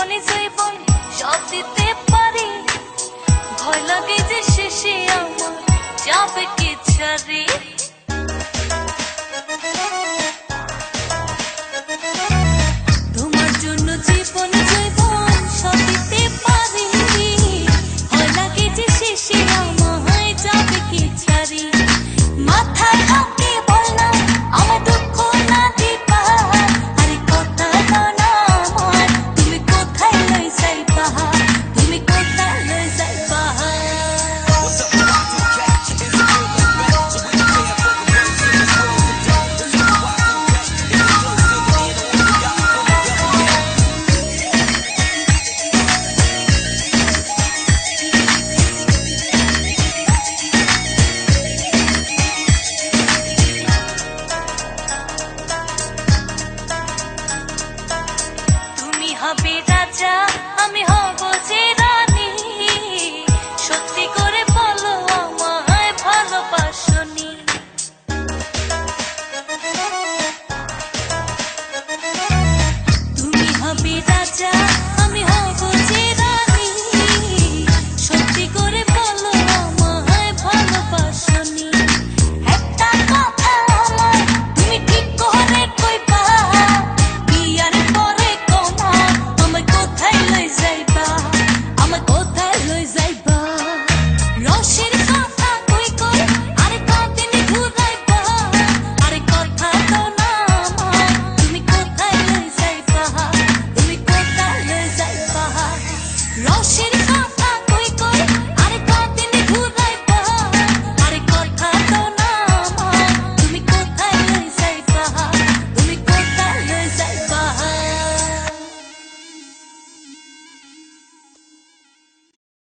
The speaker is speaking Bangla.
জীবনে জৈবন সব দিতে পারি, ভয় লাগে যে শেষে আমার যাবে কি ছাড়ি। তোমার জন্য জীবনে জৈবন সব দিতে পারি, ভয় লাগে যে শেষে আমার যাবে কি ছাড়ি। মাথায় হাতে বলনা আমার দুঃখ না দিবা, আরে কথা না আমার তুমি কোথায় লই যাইবা, তুমি কোথায় লই যাইবা। তুমি হবে রাজা